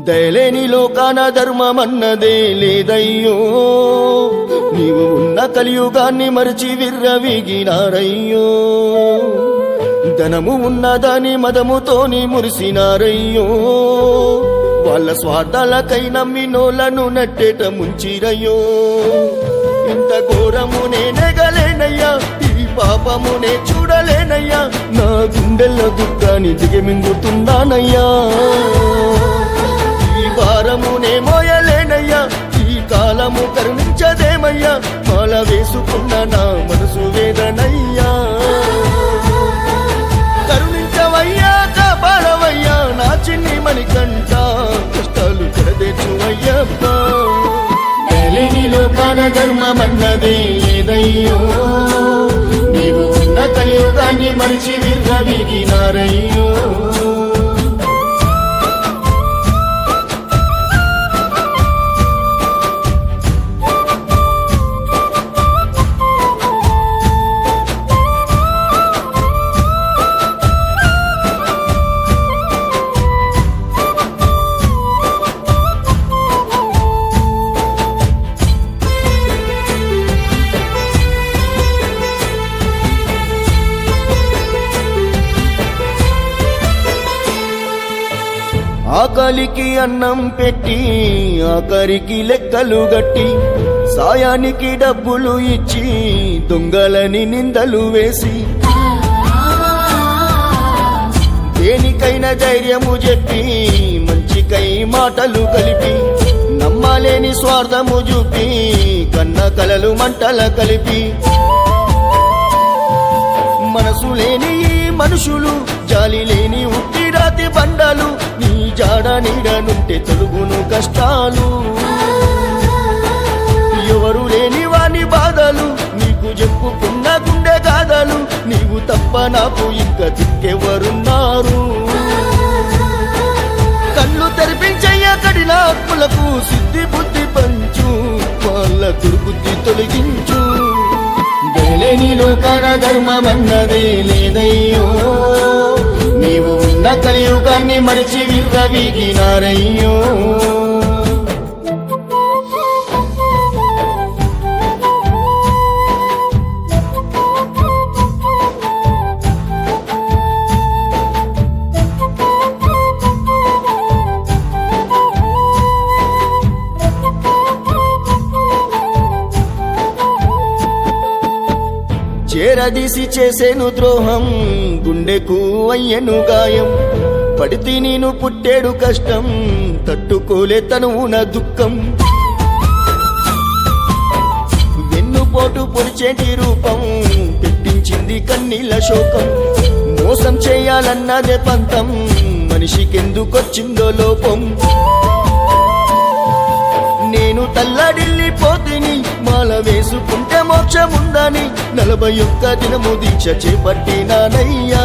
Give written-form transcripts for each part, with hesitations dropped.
దయలేని లోకాన ధర్మమన్నదే లేదయ్యో, నీవు ఉన్న కలియుగాన్ని మరిచి విర్రవీగినారయ్యో. ధనము ఉన్నదని మదముతోని మురిసినారయ్యో, వాళ్ళ స్వార్థాలకై నమ్మినోళ్లను నట్టేట ముంచిరయ్యో. ఇంత ఘోరము నేనెగలేనయ్యా, ఈ పాపమునే చూడలేనయ్యా, నా గుండెల్ల దుఃఖాన్ని దిగమింగుతున్నానయ్యా. ఈ భారమునే మోయలేనయ్యా, ఈ కాలము కరుణించదేమయ్యా, మాల వేసుకున్న నా మనసు వేదనయ్యా. కరుణించవయ్యా, కాపాడవయ్యా నా చిన్ని మణికంఠ, కష్టాలు కడదేచువయ్యప్ప. దయలేని లోకాన ధర్మమన్నదే లేదయ్యో, నీవు ఉన్న కలియుగాన్ని మరిచి విర్రవీగినారయ్యో. ఆకలికి అన్నం పెట్టి ఆఖరికి లెక్కలు గట్టి, సాయానికి డబ్బులు ఇచ్చి దొంగలని నిందలు వేసి, దేనికైనా ధైర్యము చెప్పి మంచికై మాటలు కలిపి, నమ్మలేని స్వార్థము చూపి కన్న కలలు మంటల కలిపి, మనసు లేని మనుషులు జాలి లేని ఉట్టిరాతి బండలు, నీ జాడ నీడనుంటే తొలుగును కష్టాలు. ఎవరు లేని వాని బాధలు నీకు చెప్పుకున్న గుండె గాథలు, నీవు తప్ప నాకు ఇంకా దిక్కెవరున్నారు. కళ్ళు తెరిపించయ్య కడిన ఆత్మలకు సిద్ధి బుద్ధి పంచు, వాళ్ళ దుర్బుద్ధి తొలగించు. దయలేని లోకాన ధర్మమన్నదే లేదయ్యో, నీవు ఉన్న కలియుగాన్ని మరిచి విర్రవీగినారయ్యో. చేరదీసి చేసేను ద్రోహం, గుండెకు అయ్యను గాయం, పడితే నేను పుట్టేడు కష్టం, తట్టుకోలే తనువున దుఃఖం. వెన్నుపోటు పొడిచేటి రూపం, పెట్టించింది కన్నీళ్ళ శోకం. మోసం చేయాలన్నదే పంతం, మనిషికెందుకొచ్చిందో లోపం. నేను తల్లడిల్లిపోతిని, మాల వేసుకుంటే మోక్షముందని, 41 దినము దీక్ష చేపట్టినానయ్యా.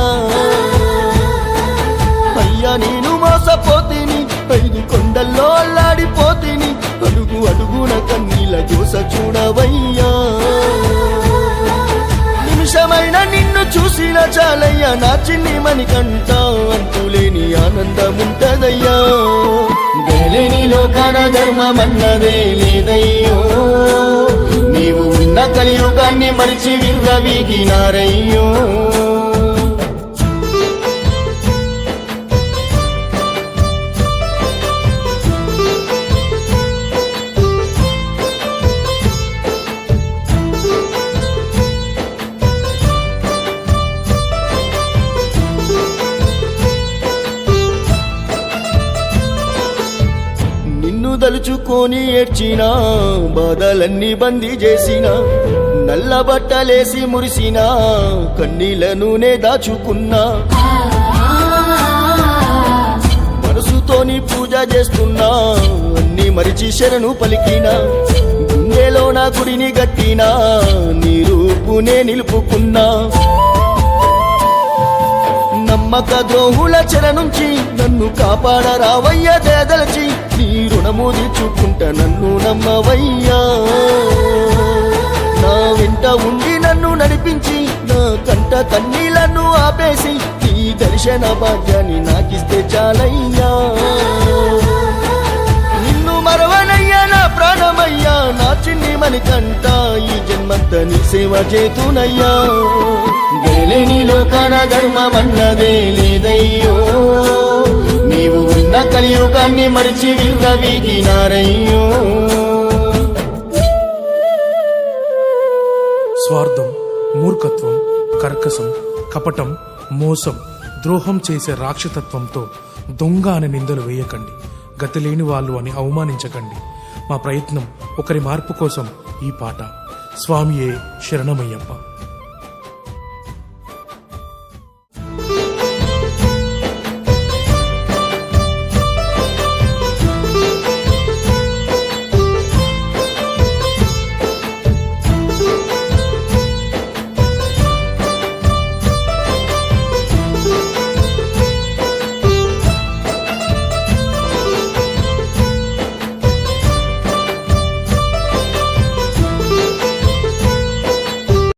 అయ్యా నేను మోసపోతిని, 5 కొండల్లో అల్లాడిపోతిని, అడుగు అడుగున కన్నీళ్ళ జోస చూడవయ్యా. నిమిషమైన నిన్ను చూసిన చాలయ్యా, నా చిన్ని మణికంఠ, అంతులేని ఆనందముంటదయ్యా. దయలేని లోకాన ధర్మమన్నదే లేదయ్యో, నీవు ఉన్న కలియుగాన్ని మరిచి విర్రవీగినారయ్యో. దలుచుకొని ఏడ్చినా, బాధలన్నీ బందీ చేసిన, నల్ల బట్టలేసి మురిసిన, కన్నీళ్లనునే దాచుకున్నా. మనసుతోని పూజ చేస్తున్నా, అన్ని మరిచి శరణు పలికిన, గుండెలో నా గుడిని గట్టినా, నీ రూపునే నిలుపుకున్నా. నమ్మక ద్రోహుల చెర నుంచి నన్ను కాపాడరావయ్య దయదలచి, నీ రుణము తీర్చుకుంటా నన్ను నమ్మవయ్యా. నా వెంట ఉండి నన్ను నడిపించి, నా కంట కన్నీళ్లను ఆపేసి, నీ దర్శన భాగ్యాన్ని నాకిస్తే చాలయ్యా. ప్రాణమయ్యా నా చిన్ని మణికంట ఈ జన్మంతా నీ సేవ చేతునయ్యా గేలేని లోకాన ధర్మమన్నదే లేదయ్యో నీవు ఉన్న కలియుగాన్ని మరిచి విర్రవీగినారయ్యో స్వార్థం, మూర్ఖత్వం, కర్కశం, కపటం, మోసం, ద్రోహం చేసే రాక్షసత్వంతో దొంగ అనే నిందలు వేయకండి. గతి లేని వాళ్ళు అని అవమానించకండి. మా ప్రయత్నం ఒకరి మార్పు కోసం ఈ పాట. స్వామియే శరణమయ్యప్ప.